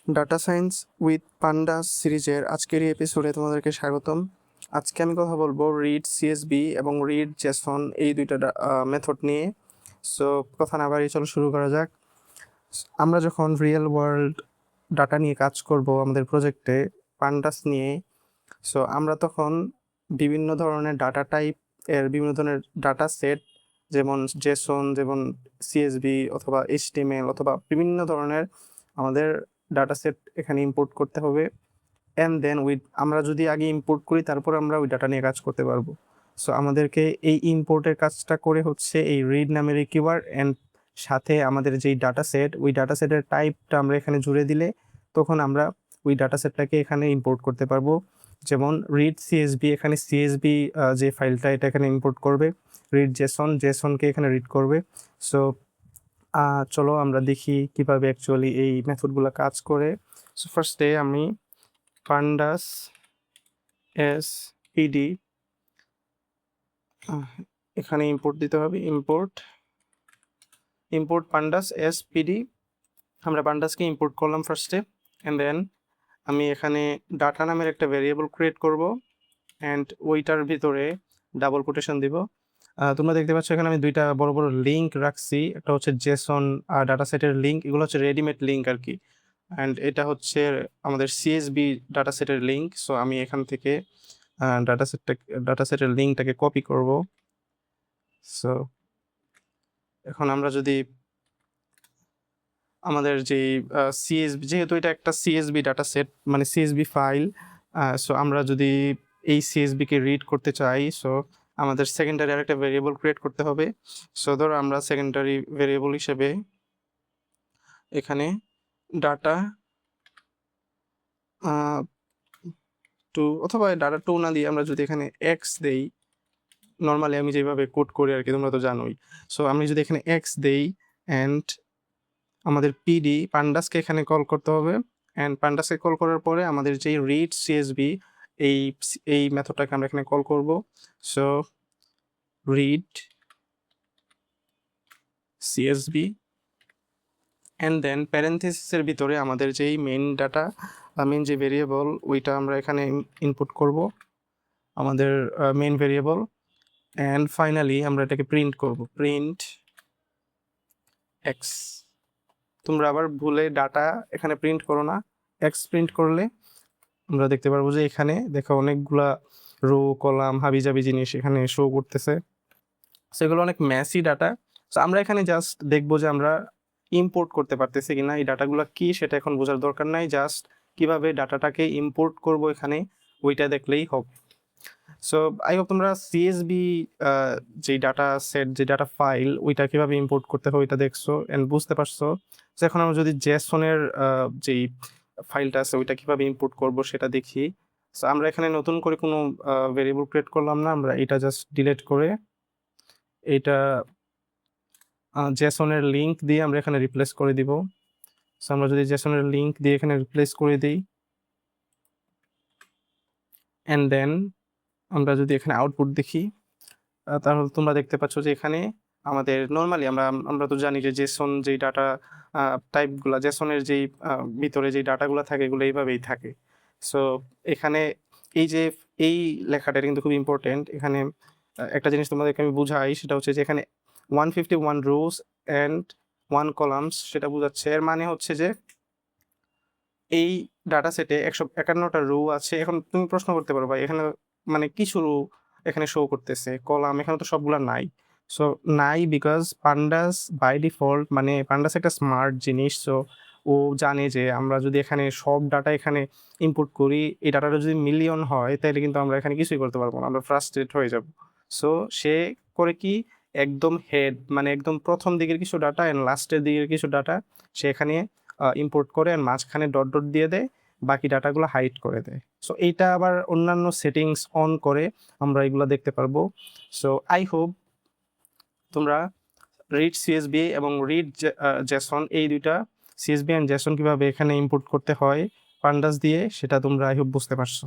Data science with pandas সিরিজের আজকের এই এপিসোডে তোমাদেরকে স্বাগতম। আজকে আমি কথা বলবো রিড সিএসবি এবং রিড জেসন এই দুইটা মেথড নিয়ে। সো কথা না বাড়িয়ে চলো শুরু করা যাক। আমরা যখন রিয়েল ওয়ার্ল্ড ডাটা নিয়ে কাজ করব আমাদের প্রজেক্টে পান্ডাস নিয়ে, সো আমরা তখন বিভিন্ন ধরনের ডাটা টাইপ এর বিভিন্ন ধরনের ডাটা সেট, যেমন জেসন, যেমন সিএসবি অথবা এইচটিএমএল অথবা বিভিন্ন ধরনের আমাদের ডাটা সেট এখানে ইম্পোর্ট করতে হবে। অ্যান্ড দেন আমরা যদি আগে ইম্পোর্ট করি তারপর আমরা ওই ডাটা নিয়ে কাজ করতে পারবো। সো আমাদেরকে এই ইম্পোর্টের কাজটা করে হচ্ছে এই রিড নামের কিওয়ার্ড অ্যান্ড সাথে আমাদের যেই ডাটা সেট, ওই ডাটা সেটের টাইপটা আমরা এখানে জুড়ে দিলে তখন আমরা ওই ডাটা সেটটাকে এখানে ইম্পোর্ট করতে পারবো। যেমন রিড সিএসবি, এখানে সিএসবি যে ফাইলটা এটা এখানে ইম্পোর্ট করবে, রিড জেসনকে এখানে রিড করবে। সো চলো আমরা দেখি কিভাবে অ্যাকচুয়ালি এই মেথডগুলো কাজ করে। সো ফার্স্টে আমি পান্ডাস এস পিডি এখানে ইম্পোর্ট দিতে হবে, ইম্পোর্ট পান্ডাস এস পিডি। আমরা পান্ডাসকে ইম্পোর্ট করলাম ফার্স্টে, অ্যান্ড দেন আমি এখানে ডাটা নামের একটা ভেরিয়েবল ক্রিয়েট করব অ্যান্ড ওইটার ভিতরে ডাবল কোটেশন দিব। তোমরা দেখতে পাচ্ছ এখানে আমি দুইটা বড় বড় লিঙ্ক রাখছি, একটা হচ্ছে জেসন আর ডাটা সেটের লিঙ্ক, এগুলো হচ্ছে রেডিমেড লিঙ্ক আর কি, অ্যান্ড এটা হচ্ছে আমাদের সিএসবি ডাটা সেটের লিঙ্ক। সো আমি এখান থেকে ডাটা সেটের লিঙ্কটাকে কপি করব। সো এখন আমরা যদি আমাদের যে সিএসবি, যেহেতু এটা একটা সিএসবি ডাটা সেট মানে সিএসবি ফাইল, সো আমরা যদি এই সিএসবিকে রিড করতে চাই, সো আমাদের সেকেন্ডারি আরেকটা ভেরিয়েবল ক্রিয়েট করতে হবে। সো ধরো আমরা সেকেন্ডারি ভেরিয়েবল হিসেবে এখানে ডাটা 2 অথবা ডাটা 2 না দিয়ে আমরা যদি এখানে এক্স দেই, নর্মালি আমি যেভাবে কোড করি আর কি, তোমরা তো জানোই। সো আমি যদি এখানে এক্স দেই অ্যান্ড আমাদের পিডি পান্ডাসকে এখানে কল করতে হবে, অ্যান্ড পান্ডাসকে কল করার পরে আমাদের যেই রিড সিএসবি এই মেথডটাকে আমরা এখানে কল করব। So read CSB and then প্যারেন্থেসিসের ভিতরে আমাদের যেই মেইন যে ভেরিয়েবল ওইটা আমরা এখানে ইনপুট করব, আমাদের মেইন ভেরিয়েবল। অ্যান্ড ফাইনালি আমরা এটাকে প্রিন্ট করব, প্রিন্ট এক্স। তোমরা আবার ভুলে ডাটা এখানে প্রিন্ট করো না, এক্স প্রিন্ট করলে আমরা দেখতে পারবো যে এখানে দেখো অনেকগুলা রো কলাম হাবিজাবি জিনিস এখানে শো করতেছে। সেগুলো অনেক ম্যাসি ডাটা। সো আমরা এখানে জাস্ট দেখবো যে আমরা ইম্পোর্ট করতে পারতেছি কিনা, এই ডাটাগুলো কি সেটা এখন বোঝার দরকার নাই, জাস্ট কিভাবে ডাটাটাকে ইম্পোর্ট করব এখানে ওইটা দেখলেই হবে। সো আই হোপ তোমরা সিএসবি যে ডাটা সেট, যে ডাটা ফাইল ওইটা কিভাবে ইম্পোর্ট করতে হয় ওইটা দেখছো অ্যান্ড বুঝতে পারছো। সো এখন আমরা যদি জেসনের যেই ফাইলটা আছে ওইটা কিভাবে ইম্পোর্ট করব সেটা দেখি। সো আমরা এখানে নতুন করে কোনো ভেরিয়েবল ক্রিয়েট করলাম না, আমরা এটা জাস্ট ডিলিট করে এটা জেসনের লিঙ্ক দিয়ে আমরা এখানে রিপ্লেস করে দিব। সো আমরা যদি জেসনের লিঙ্ক দিয়ে এখানে রিপ্লেস করে দিই অ্যান্ড দেন আমরা যদি এখানে আউটপুট দেখি, তাহলে তোমরা দেখতে পাচ্ছ যে এখানে আমাদের নর্মালি আমরা তো জানি যে জেসন যেই ডাটা টাইপগুলো, জেসনের যেই ভিতরে যেই ডাটাগুলো থাকে এগুলো এইভাবেই থাকে। সো এখানে এই লেখাটা কিন্তু খুব ইম্পর্টেন্ট। এখানে একটা জিনিস তোমাদেরকে আমি বুঝাই, সেটা হচ্ছে যে এখানে 151 রোজ অ্যান্ড 1 কলামস, সেটা বোঝাচ্ছে। এর মানে হচ্ছে যে এই ডাটা সেটে 151টা রো আছে। এখন তুমি প্রশ্ন করতে পারো ভাই এখানে মানে কিছু রো এখানে শো করতেছে, কলাম এখানে তো সবগুলা নাই। সো নাই বিকজ পান্ডাস বাই ডিফল্ট, মানে পান্ডাস একটা স্মার্ট জিনিস। সো ও জানে যে আমরা যদি এখানে সব ডাটা এখানে ইনপুট করি, এই ডাটাটা যদি মিলিয়ন হয় তাহলে কিন্তু আমরা এখানে কিছুই করতে পারবো না, আমরা ফ্রাস্ট্রেট হয়ে যাব। সো সে করে কি, একদম হেড মানে একদম প্রথম দিকের কিছু ডাটা অ্যান্ড লাস্টের দিকের কিছু ডাটা সে এখানে ইম্পোর্ট করে আর মাঝখানে ডট ডট দিয়ে দেয়, বাকি ডাটাগুলো হাইড করে দেয়। সো এইটা আবার অন্যান্য সেটিংস অন করে আমরা এগুলো দেখতে পারবো। সো আই হোপ তোমরা রিড সিএসবি এবং রিড জেসন এই দুইটা সিএসবি অ্যান্ড জেসন কীভাবে এখানে ইম্পোর্ট করতে হয় পান্ডাস দিয়ে সেটা তোমরা আই হোপ বুঝতে পারছো।